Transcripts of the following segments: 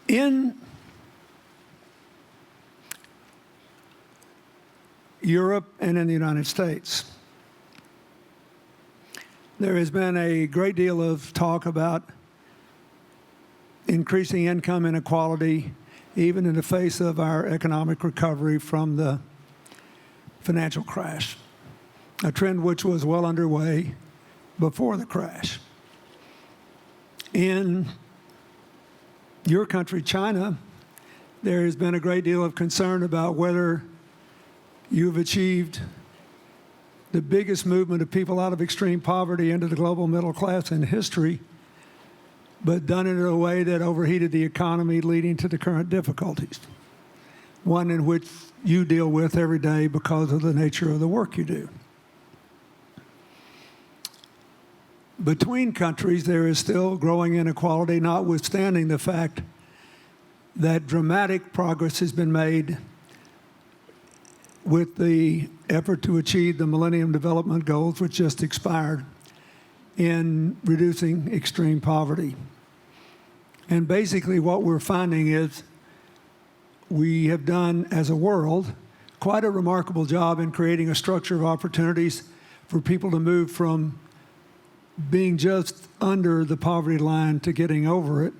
In Europe and in the United States, there has been a great deal of talk about increasing income inequality, even in the face of our economic recovery from the financial crash, a trend which was well underway before the crash. In your country, China, there has been a great deal of concern about whether you've achieved the biggest movement of people out of extreme poverty into the global middle class in history, but done it in a way that overheated the economy, leading to the current difficulties, one in which you deal with every day because of the nature of the work you do. Between countries, there is still growing inequality, notwithstanding the fact that dramatic progress has been made with the effort to achieve the Millennium Development Goals, which just expired, in reducing extreme poverty. And basically what we're finding is we have done, as a world, quite a remarkable job in creating a structure of opportunities for people to move from being just under the poverty line to getting over it.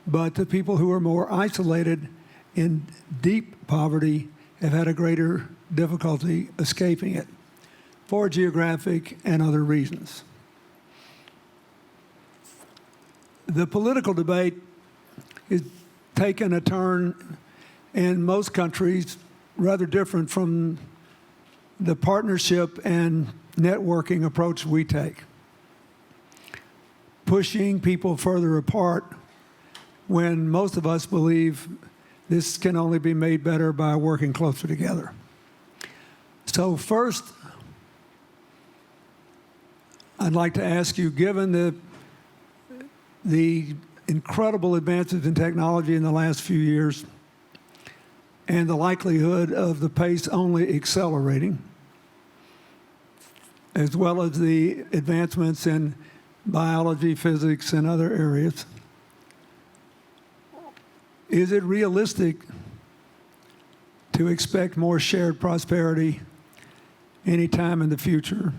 But the people who are more isolated in deep poverty have had a greater difficulty escaping it for geographic and other reasons. The political debate is taken a turn in most countries rather different from the partnership and networking approach we take, pushing people further apart when most of us believe this can only be made better by working closer together. So first, I'd like to ask you, given the incredible advances in technology in the last few years and the likelihood of the pace only accelerating, as well as the advancements in biology, physics, and other areas, is it realistic to expect more shared prosperity anytime in the future?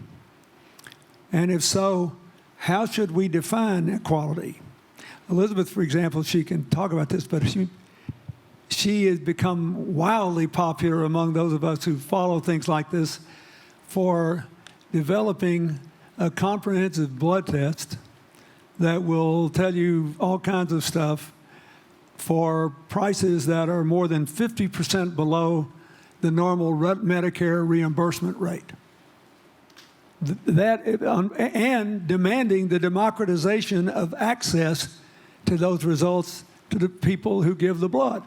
And if so, how should we define equality? Elizabeth, for example, she can talk about this, but she has become wildly popular among those of us who follow things like this for developing a comprehensive blood test that will tell you all kinds of stuff for prices that are more than 50% below the normal Medicare reimbursement rate. And demanding the democratization of access to those results to the people who give the blood.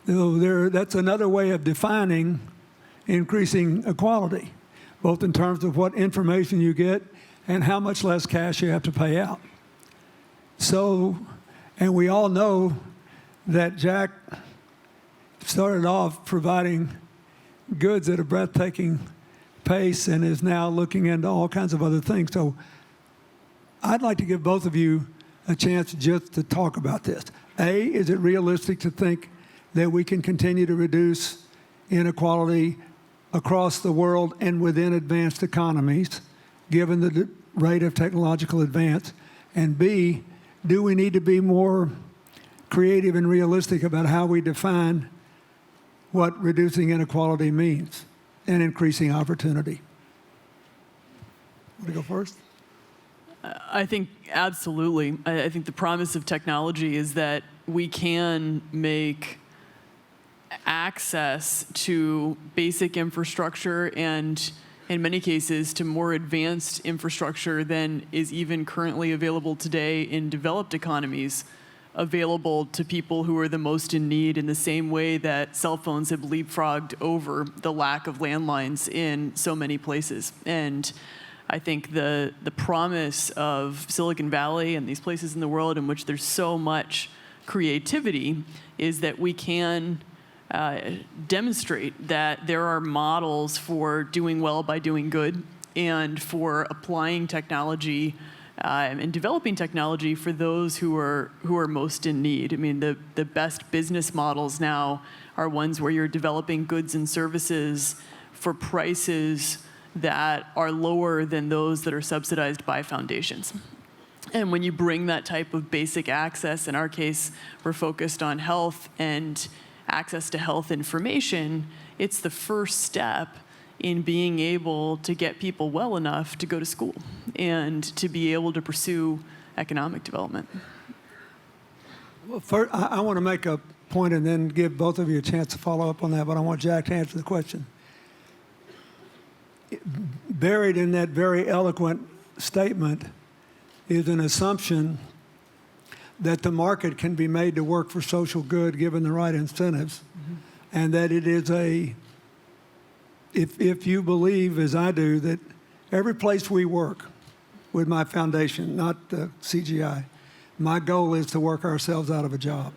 So that's another way of defining increasing equality, both in terms of what information you get and how much less cash you have to pay out. So, and we all know that Jack started off providing goods at a breathtaking pace and is now looking into all kinds of other things. So I'd like to give both of you a chance just to talk about this. A, is it realistic to think that we can continue to reduce inequality across the world and within advanced economies, given the rate of technological advance? And B, do we need to be more creative and realistic about how we define what reducing inequality means and increasing opportunity? Want to go first? I think absolutely. I think the promise of technology is that we can make access to basic infrastructure and, in many cases, to more advanced infrastructure than is even currently available today in developed economies, available to people who are the most in need, in the same way that cell phones have leapfrogged over the lack of landlines in so many places. And I think the promise of Silicon Valley and these places in the world in which there's so much creativity is that we can demonstrate that there are models for doing well by doing good and for applying technology and developing technology for those who are most in need. I mean, the best business models now are ones where you're developing goods and services for prices that are lower than those that are subsidized by foundations. And when you bring that type of basic access, in our case, we're focused on health and access to health information, it's the first step in being able to get people well enough to go to school and to be able to pursue economic development. Well, first, I want to make a point and then give both of you a chance to follow up on that, but I want Jack to answer the question. Buried in that very eloquent statement is an assumption that the market can be made to work for social good given the right incentives, and that it is if you believe, as I do, that every place we work with my foundation, not the CGI, my goal is to work ourselves out of a job.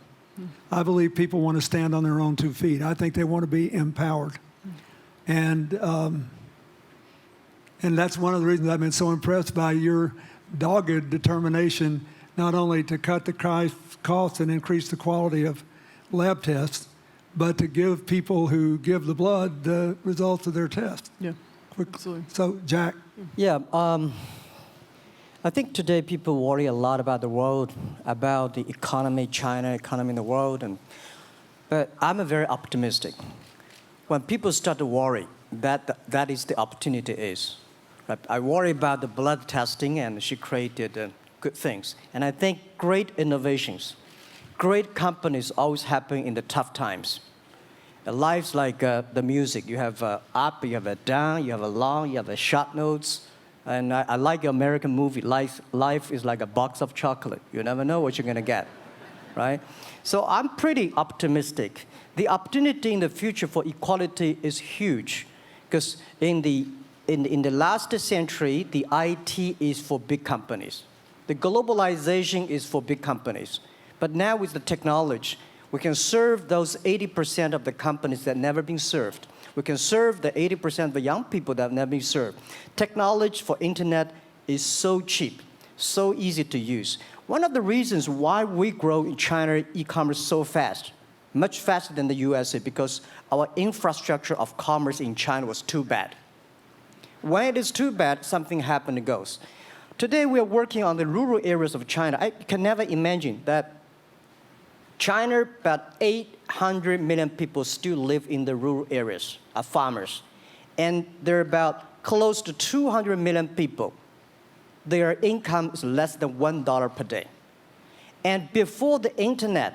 I believe people want to stand on their own 2 feet. I think they want to be empowered. And that's one of the reasons I've been so impressed by your dogged determination not only to cut the cost and increase the quality of lab tests, but to give people who give the blood the results of their test. Yeah, absolutely. So, Jack. Yeah, I think today people worry a lot about the world, about the economy, China economy in the world, but I'm very optimistic. When people start to worry, that is the opportunity is. Right? I worry about the blood testing, and she created good things. And I think great innovations, great companies always happen in the tough times. Life's like the music. You have up, you have a down, you have a long, you have a short notes. And I like the American movie. Life is like a box of chocolate. You never know what you're going to get, right? So I'm pretty optimistic. The opportunity in the future for equality is huge, because in the last century, the IT is for big companies. The globalization is for big companies. But now with the technology, we can serve those 80% of the companies that never been served. We can serve the 80% of the young people that have never been served. Technology for internet is so cheap, so easy to use. One of the reasons why we grow in China e-commerce so fast, much faster than the USA, because our infrastructure of commerce in China was too bad. When it is too bad, something happens and goes. Today we are working on the rural areas of China. I can never imagine that China, about 800 million people still live in the rural areas, are farmers. And there are about close to 200 million people. Their income is less than $1 per day. And before the internet,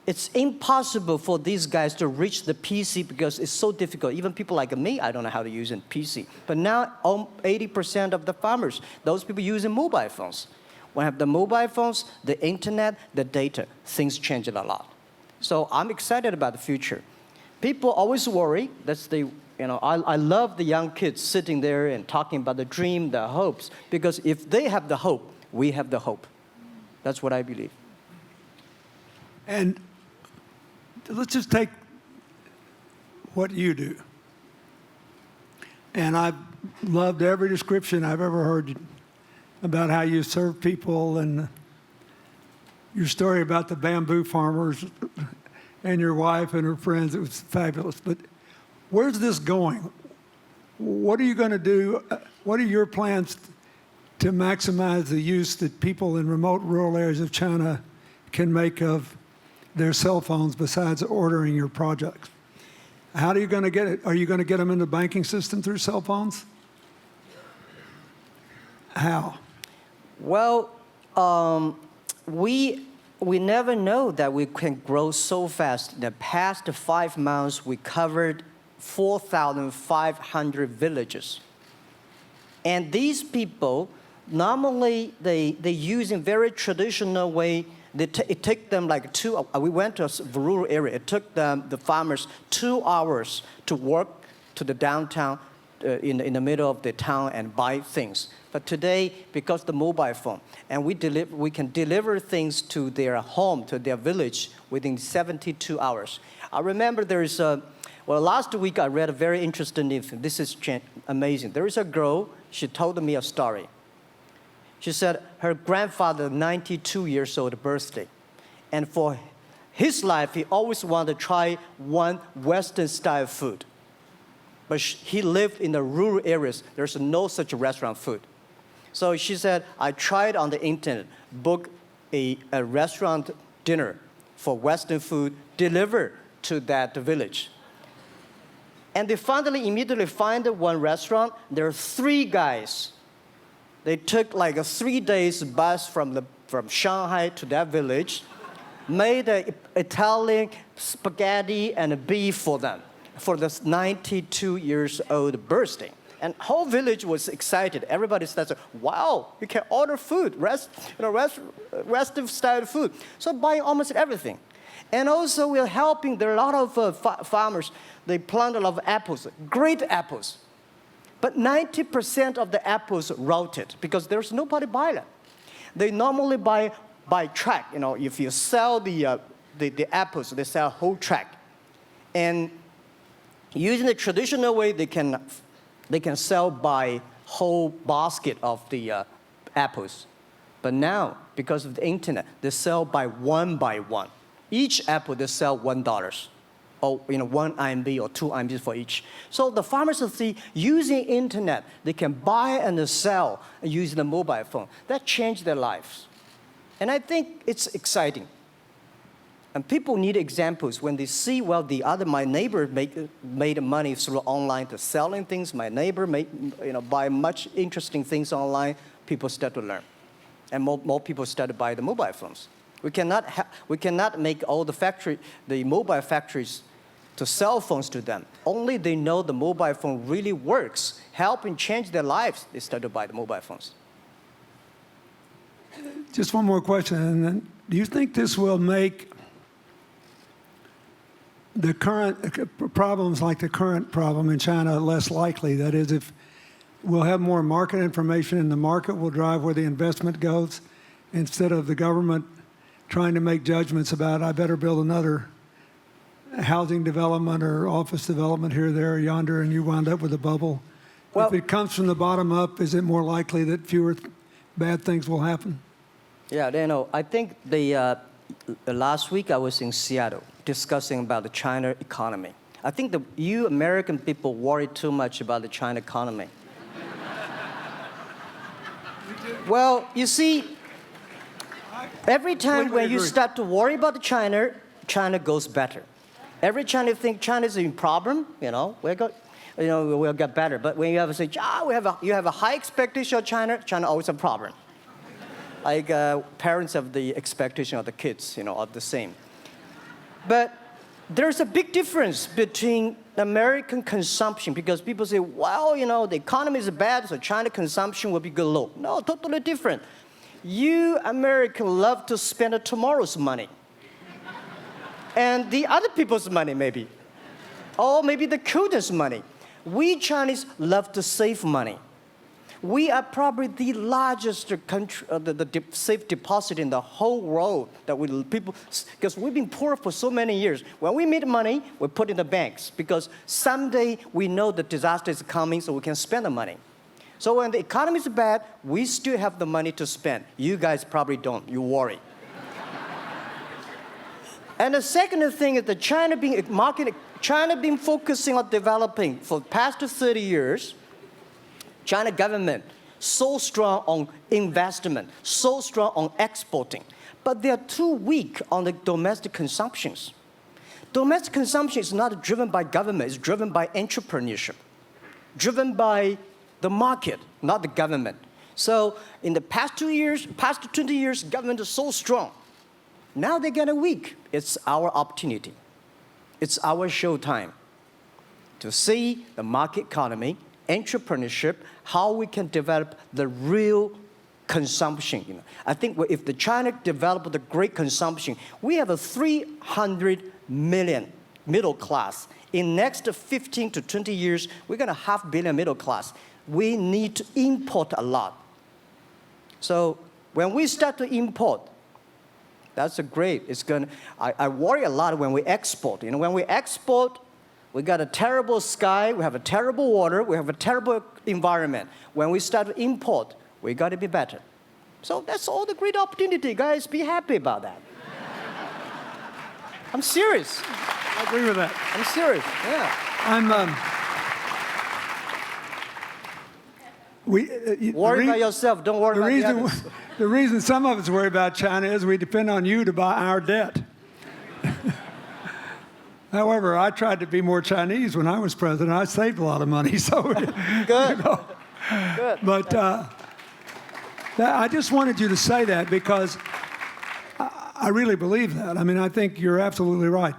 it's impossible for these guys to reach the PC because it's so difficult. Even people like me, I don't know how to use a PC. But now 80% of the farmers, those people using mobile phones. When I have the mobile phones, the internet, the data, things change a lot. So I'm excited about the future. People always worry. I love the young kids sitting there and talking about the dream, the hopes, because if they have the hope, we have the hope. That's what I believe. And let's just take what you do. And I've loved every description I've ever heard about how you serve people, and your story about the bamboo farmers and your wife and her friends. It was fabulous. But where's this going? What are you going to do? What are your plans to maximize the use that people in remote rural areas of China can make of their cell phones besides ordering your products? How are you going to get it? Are you going to get them in the banking system through cell phones? How? Well, we never know that we can grow so fast. In the past 5 months, we covered 4,500 villages. And these people, normally they use in very traditional way. It took them like we went to a rural area. It took the farmers 2 hours to walk to the downtown in the middle of the town and buy things. But today, because the mobile phone, and we can deliver things to their home, to their village, within 72 hours. I remember last week I read a very interesting thing. This is amazing. There is a girl, she told me a story. She said her grandfather, 92 years old birthday. And for his life, he always wanted to try one Western style food. But he lived in the rural areas. There's no such restaurant food. So she said, I tried on the internet, book a restaurant dinner for Western food, delivered to that village. And they finally immediately find one restaurant. There are 3 guys. They took like a 3 days bus from Shanghai to that village, made an Italian spaghetti and beef for them for this 92 years old birthday. And whole village was excited. Everybody started, wow, you can order food, Western style food. So buying almost everything. And also we're helping, there are a lot of farmers, they plant a lot of apples, great apples. But 90% of the apples rotted because there's nobody buy them. They normally buy by track. If you sell the apples, they sell whole track. And using the traditional way, they can sell by whole basket of the apples. But now, because of the internet, they sell by one. Each apple, they sell $1. Or 1 RMB or 2 RMB for each. So the farmers see using internet, they can buy and sell using the mobile phone. That changed their lives. And I think it's exciting. And people need examples when they see, well, my neighbor made money through online to selling things. My neighbor buy much interesting things online. People start to learn. And more people start to buy the mobile phones. We cannot make all the mobile factories to sell phones to them. Only they know the mobile phone really works, helping change their lives, they start to buy the mobile phones. Just one more question, and then do you think this will make the current problems like the current problem in China less likely? That is, if we'll have more market information and the market will drive where the investment goes, instead of the government trying to make judgments about, I better build another housing development or office development here, there, or yonder, and you wound up with a bubble. Well, if it comes from the bottom up, is it more likely that fewer bad things will happen? Yeah, I think last week I was in Seattle discussing about the China economy. I think you American people worry too much about the China economy. Well, you see, every time when you start to worry about China goes better. Every time you think China is in problem, we'll get better. But when you have to say, you have a high expectation of China always a problem. Like parents have the expectation of the kids, are the same. But there's a big difference between American consumption because people say, well, the economy is bad, so China consumption will be good low. No, totally different. You Americans love to spend tomorrow's money. And the other people's money, maybe. Or maybe the children's money. We Chinese love to save money. We are probably the largest country, the safe deposit in the whole world because we've been poor for so many years. When we make money, we put in the banks because someday we know the disaster is coming, so we can spend the money. So when the economy is bad, we still have the money to spend. You guys probably don't. You worry. And the second thing is that China been focusing on developing for the past 30 years. China government so strong on investment, so strong on exporting, but they are too weak on the domestic consumptions. Domestic consumption is not driven by government, it's driven by entrepreneurship, driven by the market, not the government. So in the past 20 years, government is so strong. Now they're getting weak. It's our opportunity. It's our showtime to see the market economy, entrepreneurship, how we can develop the real consumption. I think if the China developed the great consumption, we have a 300 million middle class. In next 15 to 20 years, we're going to have 500 million middle class. We need to import a lot. So when we start to import, that's great. I worry a lot when we export. When we export, we got a terrible sky, we have a terrible water, we have a terrible environment. When we start to import, we got to be better. So that's all the great opportunity, guys. Be happy about that. I'm serious. I agree with that. I'm serious. Yeah. Worry about yourself. Don't worry about the others. The reason some of us worry about China is we depend on you to buy our debt. However, I tried to be more Chinese when I was president. I saved a lot of money, so Good. you know. Good. But I just wanted you to say that because I really believe that. I mean, I think you're absolutely right.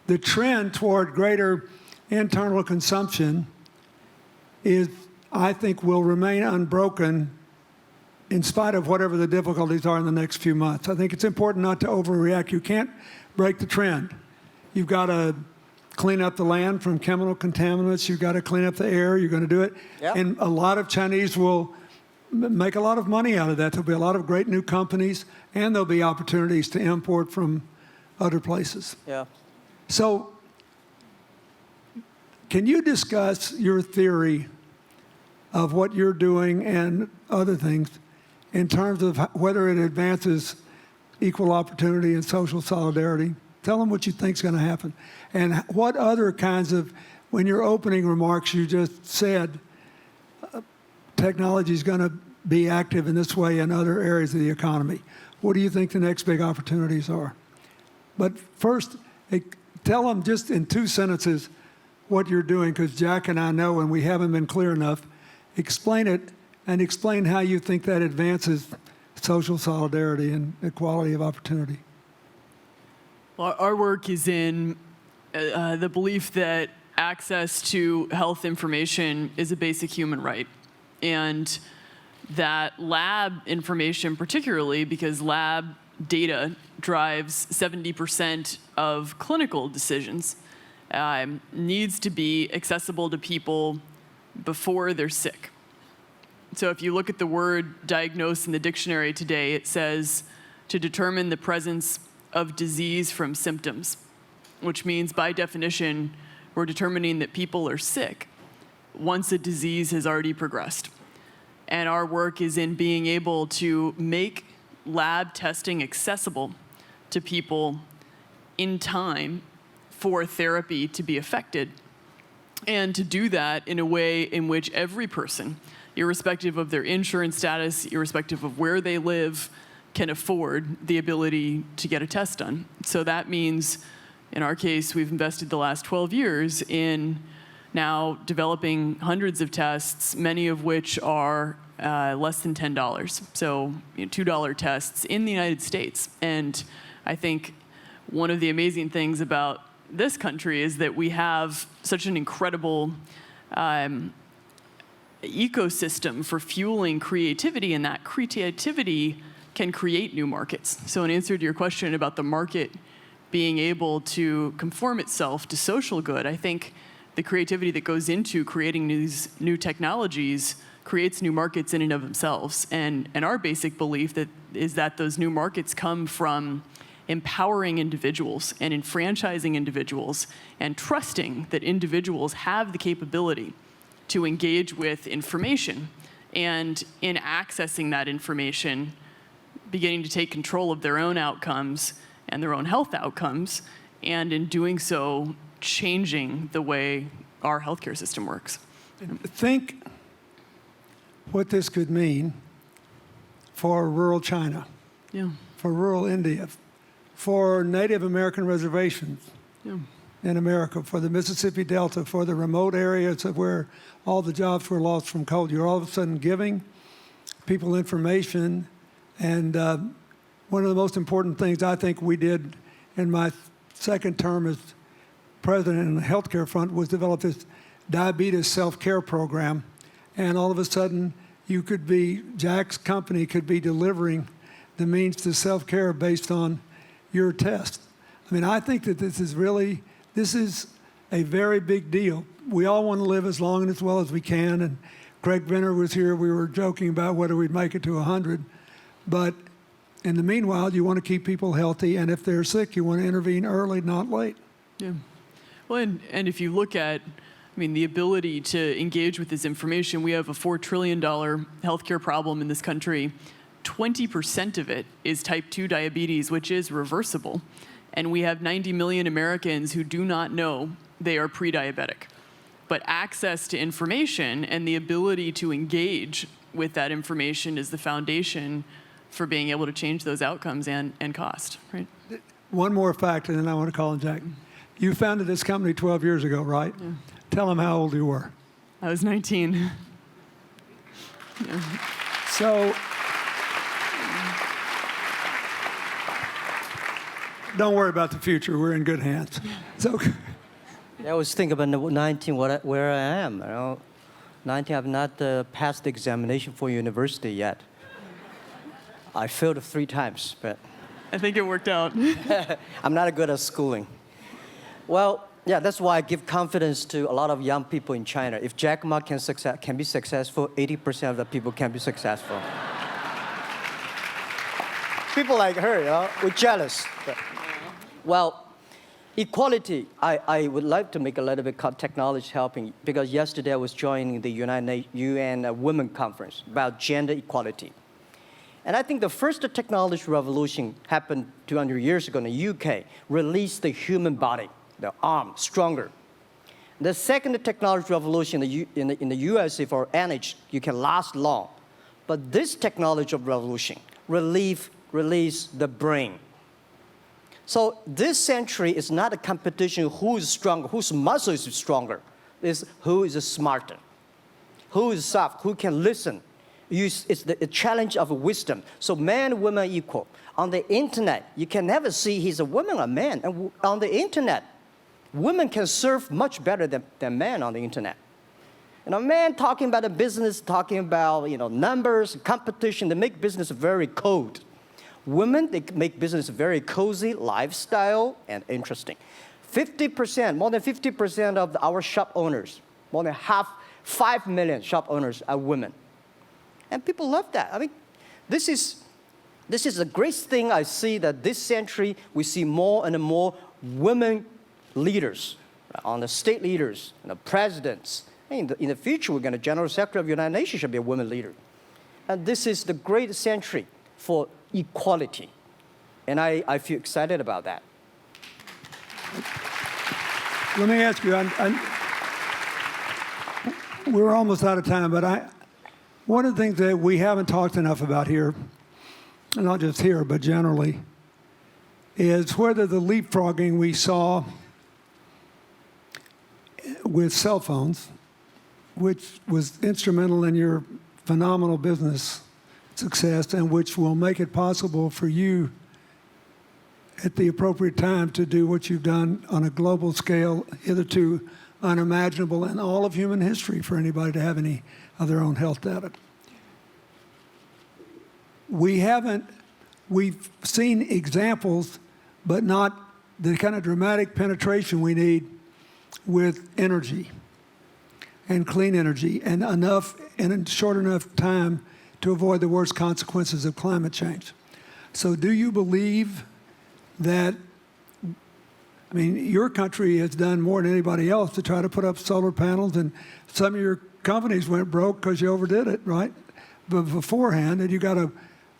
The trend toward greater internal consumption is, I think, will remain unbroken in spite of whatever the difficulties are in the next few months. I think it's important not to overreact. You can't break the trend. You've got to clean up the land from chemical contaminants. You've got to clean up the air. You're going to do it. Yep. And a lot of Chinese will make a lot of money out of that. There'll be a lot of great new companies, and there'll be opportunities to import from other places. Yeah. So can you discuss your theory of what you're doing and other things in terms of whether it advances equal opportunity and social solidarity? Tell them what you think is going to happen. And what other kinds of, when your opening remarks, you just said technology is going to be active in this way in other areas of the economy. What do you think the next big opportunities are? But first, tell them just in 2 sentences what you're doing, because Jack and I know, and we haven't been clear enough. Explain it, and explain how you think that advances social solidarity and equality of opportunity. Well, our work is in the belief that access to health information is a basic human right. And that lab information, particularly because lab data drives 70% of clinical decisions, needs to be accessible to people before they're sick. So if you look at the word diagnose in the dictionary today, it says to determine the presence of disease from symptoms, which means by definition, we're determining that people are sick once a disease has already progressed. And our work is in being able to make lab testing accessible to people in time for therapy to be effected, and to do that in a way in which every person, irrespective of their insurance status, irrespective of where they live, can afford the ability to get a test done. So that means, in our case, we've invested the last 12 years in now developing hundreds of tests, many of which are less than $10. So $2 tests in the United States. And I think one of the amazing things about this country is that we have such an incredible ecosystem for fueling creativity, and that creativity can create new markets. So in answer to your question about the market being able to conform itself to social good, I think the creativity that goes into creating these new technologies creates new markets in and of themselves. And our basic belief is that those new markets come from empowering individuals and enfranchising individuals and trusting that individuals have the capability to engage with information, and in accessing that information, beginning to take control of their own outcomes and their own health outcomes, and in doing so, changing the way our healthcare system works. Think what this could mean for rural China, Yeah. for rural India, for Native American reservations Yeah. in America, for the Mississippi Delta, for the remote areas of where all the jobs were lost from coal. You're all of a sudden giving people information. And one of the most important things I think we did in my second term as president in the healthcare front was develop this diabetes self-care program. And all of a sudden, Jack's company could be delivering the means to self-care based on your test. I mean, I think that this is a very big deal. We all want to live as long and as well as we can. And Craig Venner was here. We were joking about whether we'd make it to 100. But in the meanwhile, you want to keep people healthy. And if they're sick, you want to intervene early, not late. Yeah. Well, and if you look at, the ability to engage with this information, we have a $4 trillion healthcare problem in this country. 20% of it is type 2 diabetes, which is reversible. And we have 90 million Americans who do not know they are pre-diabetic. But access to information and the ability to engage with that information is the foundation for being able to change those outcomes and cost, right? One more fact, and then I want to call on Jack. You founded this company 12 years ago, right? Yeah. Tell them how old you were. I was 19. Yeah. So, don't worry about the future. We're in good hands. So, I always think about 19, where I am. 19, I've not passed the examination for university yet. I failed 3 times, but I think it worked out. I'm not good at schooling. Well, yeah, that's why I give confidence to a lot of young people in China. If Jack Ma can be successful, 80% of the people can be successful. People like her, we're jealous. But, well, equality, I would like to make a little bit technology helping, because yesterday I was joining the UN Women Conference about gender equality. And I think the first technology revolution happened 200 years ago in the UK, released the human body, the arm, stronger. The second technology revolution in the USA for energy, you can last long. But this technology revolution released the brain. So this century is not a competition who is stronger, whose muscle is stronger. It's who is smarter, who is soft, who can listen. It's the challenge of wisdom. So man, woman equal. On the internet, you can never see he's a woman or man. And on the internet, women can serve much better than men on the internet. Men talking about the business, talking about numbers, competition, they make business very cold. Women, they make business very cozy, lifestyle, and interesting. 50%, more than 50% of our shop owners, more than 5 million shop owners are women. And people love that. I mean, this is a great thing I see, that this century we see more and more women leaders, on the state leaders, presidents. In the future, we're going to General Secretary of the United Nations should be a woman leader. And this is the great century for equality. And I feel excited about that. let me ask you, we're almost out of time, but one of the things that we haven't talked enough about here, and not just here, but generally, is whether the leapfrogging we saw with cell phones, which was instrumental in your phenomenal business success and which will make it possible for you at the appropriate time to do what you've done on a global scale, hitherto unimaginable in all of human history for anybody to have any of their own health data. We've seen examples, but not the kind of dramatic penetration we need with energy and clean energy, and enough in a short enough time to avoid the worst consequences of climate change. So do you believe that, your country has done more than anybody else to try to put up solar panels, and some of your companies went broke because you overdid it, right? But beforehand, and you got to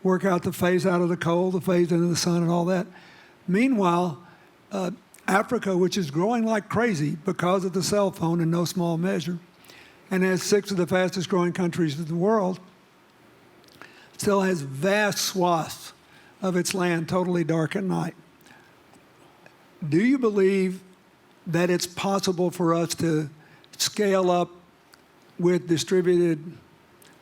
work out the phase out of the coal, the phase into the sun and all that. Meanwhile, Africa, which is growing like crazy because of the cell phone in no small measure, and has 6 of the fastest growing countries in the world, still has vast swaths of its land totally dark at night. Do you believe that it's possible for us to scale up with distributed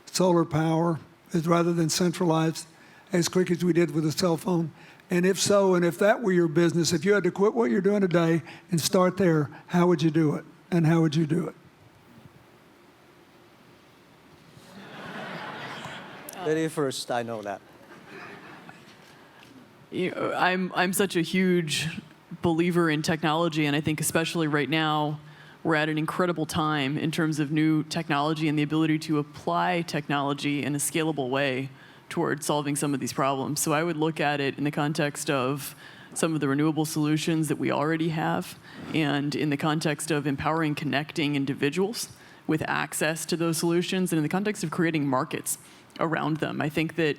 solar power rather than centralized as quick as we did with the cell phone? And if so, and if that were your business, if you had to quit what you're doing today and start there, how would you do it? And how would you do it? Lady first, I know that. I'm such a huge believer in technology, and I think especially right now, we're at an incredible time in terms of new technology and the ability to apply technology in a scalable way towards solving some of these problems. So I would look at it in the context of some of the renewable solutions that we already have, and in the context of empowering, connecting individuals with access to those solutions, and in the context of creating markets around them. I think that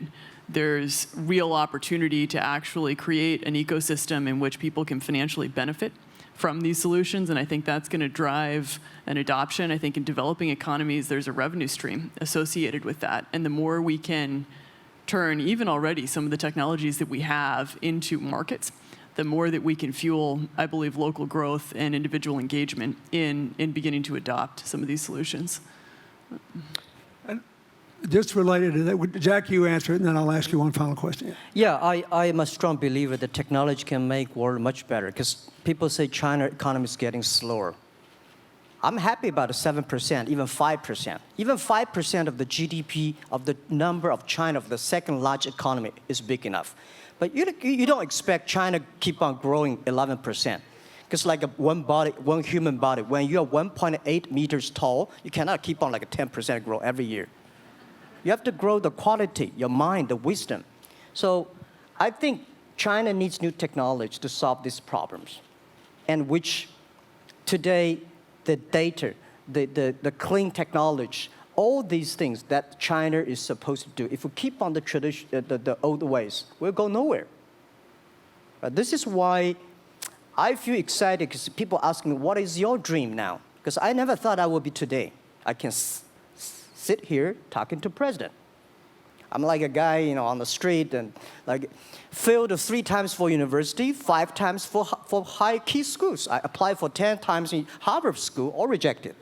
there's real opportunity to actually create an ecosystem in which people can financially benefit from these solutions, and I think that's going to drive an adoption. I think in developing economies, there's a revenue stream associated with that, and the more we can turn even already some of the technologies that we have into markets, the more that we can fuel, I believe, local growth and individual engagement in beginning to adopt some of these solutions. Just related to that, Jack, you answer it, and then I'll ask you one final question. Yeah, I am a strong believer that technology can make world much better, because people say China economy is getting slower. I'm happy about the 7%, even 5%. Even 5% of the GDP of the number of China, of the second largest economy, is big enough. But you don't expect China to keep on growing 11%. Because like one human body, when you're 1.8 meters tall, you cannot keep on like a 10% growth every year. You have to grow the quality, your mind, the wisdom. So I think China needs new technology to solve these problems, and which today the data, the clean technology, all these things that China is supposed to do, if we keep on the tradition, the old ways, we'll go nowhere. This is why I feel excited, because people ask me, what is your dream now? Because I never thought I would be today. I can sit here talking to president. I'm like a guy, on the street, and like failed 3 times for university, 5 times for high key schools. I applied for 10 times in Harvard school, all rejected.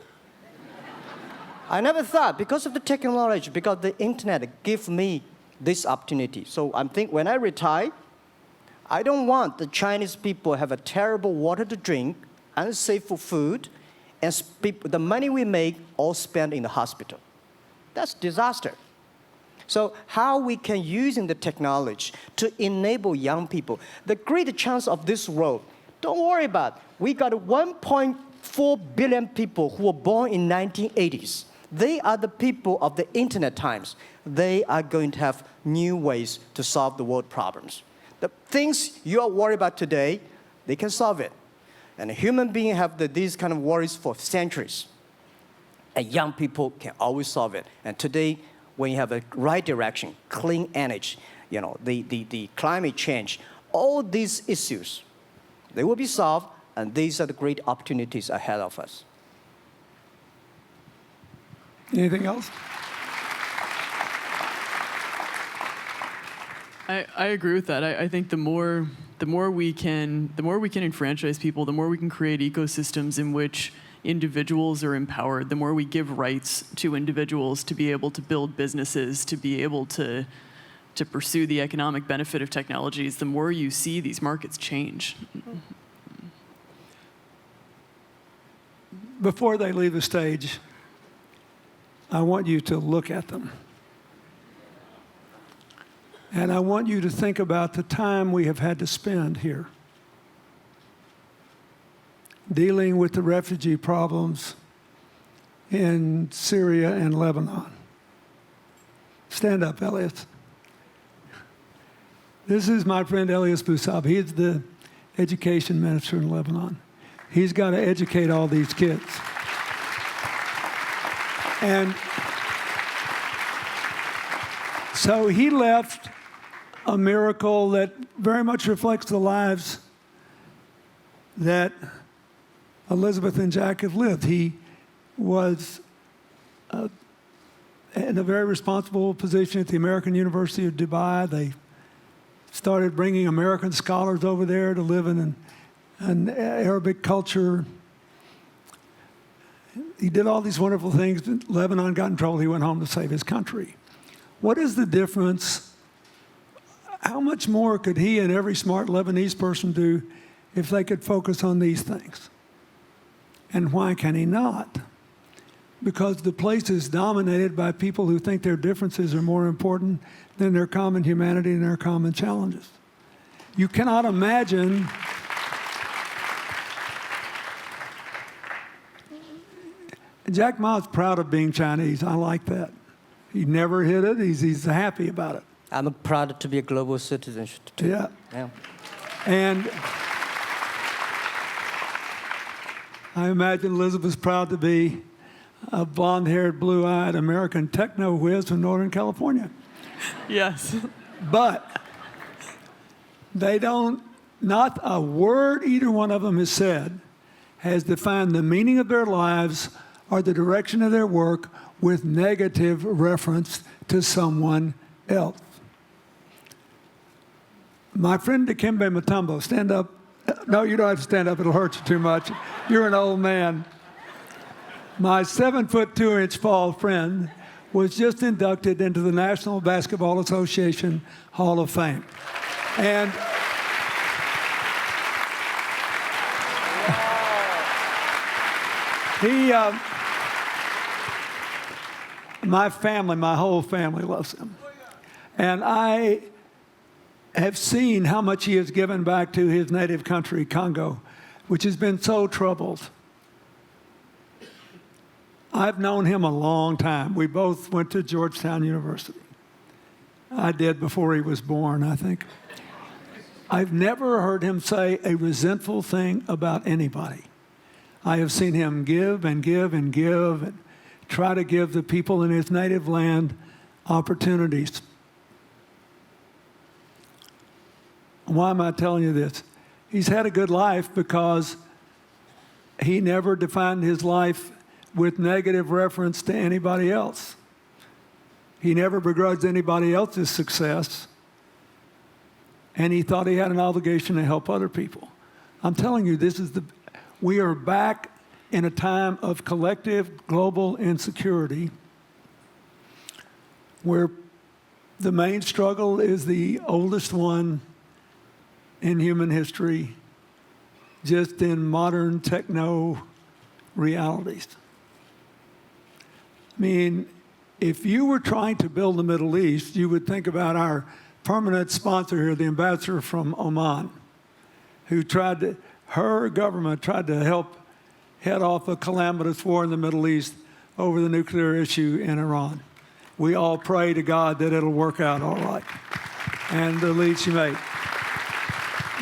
I never thought, because of the technology, because the internet gave me this opportunity. So I think when I retire, I don't want the Chinese people have a terrible water to drink, unsafe for food, and the money we make all spent in the hospital. That's disaster. So how we can use the technology to enable young people, the great chance of this world, don't worry about it. We got 1.4 billion people who were born in 1980s. They are the people of the internet times. They are going to have new ways to solve the world problems. The things you are worried about today, they can solve it. And human beings have these kind of worries for centuries. And young people can always solve it. And today, when you have a right direction, clean energy, the climate change, all these issues, they will be solved, and these are the great opportunities ahead of us. Anything else? I agree with that. I think the more we can enfranchise people, the more we can create ecosystems in which individuals are empowered, the more we give rights to individuals to be able to build businesses, to be able to pursue the economic benefit of technologies, the more you see these markets change. Before they leave the stage, I want you to look at them. And I want you to think about the time we have had to spend here dealing with the refugee problems in Syria and Lebanon. Stand up, Elias. This is my friend Elias Bousab. He is the education minister in Lebanon. He's got to educate all these kids. And so he left a miracle that very much reflects the lives that Elizabeth and Jack have lived. He was in a very responsible position at the American University of Dubai. They started bringing American scholars over there to live in an Arabic culture. He did all these wonderful things. Lebanon got in trouble. He went home to save his country. What is the difference? How much more could he and every smart Lebanese person do if they could focus on these things? And why can he not? Because the place is dominated by people who think their differences are more important than their common humanity and their common challenges. You cannot imagine Jack Ma's proud of being Chinese. I like that. He never hid it. He's happy about it. I'm proud to be a global citizen too. Yeah. Yeah. And I imagine Elizabeth's proud to be a blonde-haired, blue-eyed American techno whiz from Northern California. Yes. But they don't, not a word either one of them has said has defined the meaning of their lives or the direction of their work with negative reference to someone else. My friend Dikembe Mutombo, stand up. No, you don't have to stand up. It'll hurt you too much. You're an old man. My 7'2" tall friend was just inducted into the National Basketball Association Hall of Fame. And my family, my whole family loves him. And I have seen how much he has given back to his native country, Congo, which has been so troubled. I've known him a long time. We both went to Georgetown University. I did before he was born, I think. I've never heard him say a resentful thing about anybody. I have seen him give and give and give and try to give the people in his native land opportunities. Why am I telling you this? He's had a good life because he never defined his life with negative reference to anybody else. He never begrudged anybody else's success, and he thought he had an obligation to help other people. I'm telling you, we are back in a time of collective global insecurity where the main struggle is the oldest one in human history, just in modern techno realities. I mean, if you were trying to build the Middle East, you would think about our permanent sponsor here, the ambassador from Oman, who her government tried to help head off a calamitous war in the Middle East over the nuclear issue in Iran. We all pray to God that it'll work out all right. And the lead she made.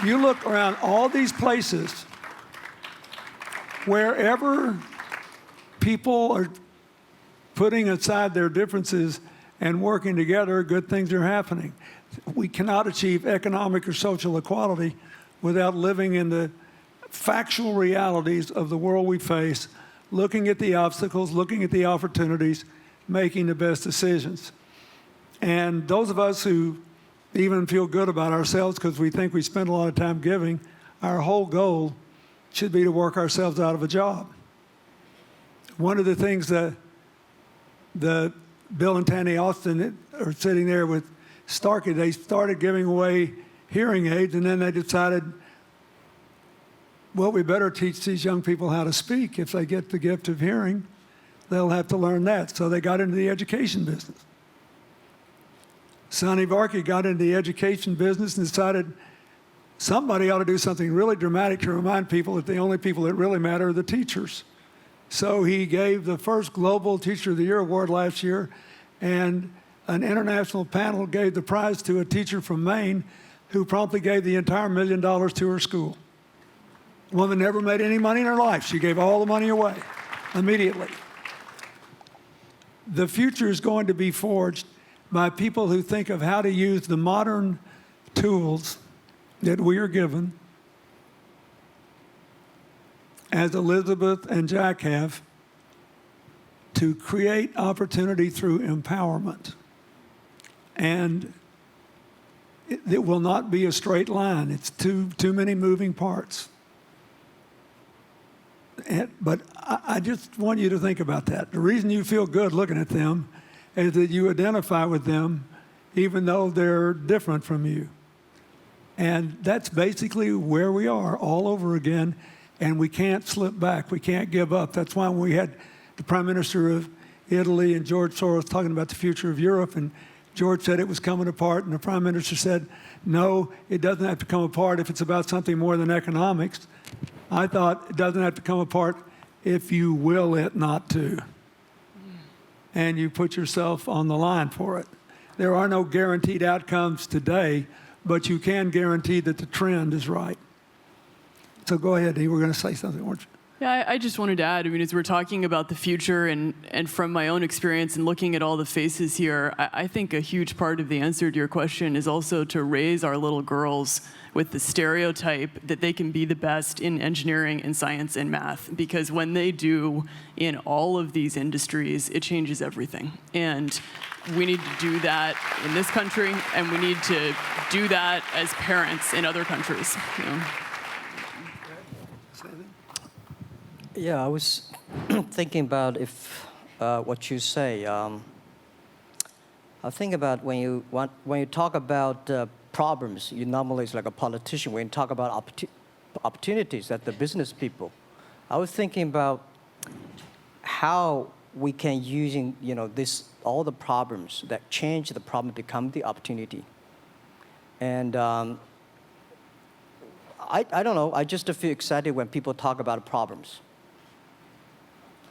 You look around all these places, wherever people are putting aside their differences and working together, good things are happening. We cannot achieve economic or social equality without living in the factual realities of the world we face, looking at the obstacles, looking at the opportunities, making the best decisions. And those of us who even feel good about ourselves because we think we spend a lot of time giving, our whole goal should be to work ourselves out of a job. One of the things that Bill and Tanny Austin are sitting there with Starkey, they started giving away hearing aids, and then they decided, well, we better teach these young people how to speak. If they get the gift of hearing, they'll have to learn that. So they got into the education business. Sonny Varkey got into the education business and decided somebody ought to do something really dramatic to remind people that the only people that really matter are the teachers. So he gave the first Global Teacher of the Year award last year, and an international panel gave the prize to a teacher from Maine who promptly gave the entire $1 million to her school. The woman never made any money in her life. She gave all the money away immediately. The future is going to be forged by people who think of how to use the modern tools that we are given, as Elizabeth and Jack have, to create opportunity through empowerment. And it will not be a straight line. It's too many moving parts. But I just want you to think about that. The reason you feel good looking at them is that you identify with them even though they're different from you. And that's basically where we are all over again, and we can't slip back. We can't give up. That's why when we had the Prime Minister of Italy and George Soros talking about the future of Europe, and George said it was coming apart, and the Prime Minister said, no, it doesn't have to come apart if it's about something more than economics. I thought it doesn't have to come apart if you will it not to. And you put yourself on the line for it. There are no guaranteed outcomes today, but you can guarantee that the trend is right. So go ahead, you were going to say something, weren't you? Yeah, I just wanted to add, I mean, as we're talking about the future and from my own experience and looking at all the faces here, I think a huge part of the answer to your question is also to raise our little girls with the stereotype that they can be the best in engineering and science and math. Because when they do in all of these industries, it changes everything. And we need to do that in this country, and we need to do that as parents in other countries. You know? Yeah, I was thinking about if what you say. I think about when you talk about problems, you normally it's like a politician. When you talk about opportunities, that the business people. I was thinking about how we can using this all the problems that change the problem become the opportunity. And I don't know. I just feel excited when people talk about problems.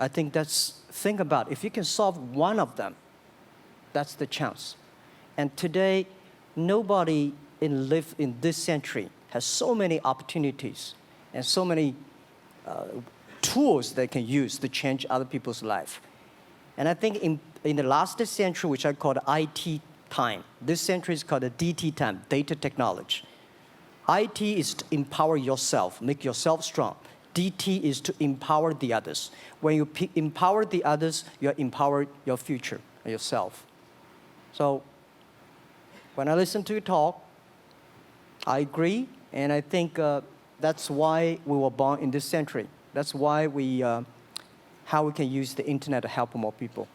I think think about if you can solve one of them, that's the chance. And today, nobody live in this century has so many opportunities and so many tools they can use to change other people's life. And I think in the last century, which I call the IT time, this century is called the DT time, data technology. IT is to empower yourself, make yourself strong. DT is to empower the others. When you empower the others, you empower your future and yourself. So when I listen to you talk, I agree, and I think that's why we were born in this century. That's why how we can use the internet to help more people.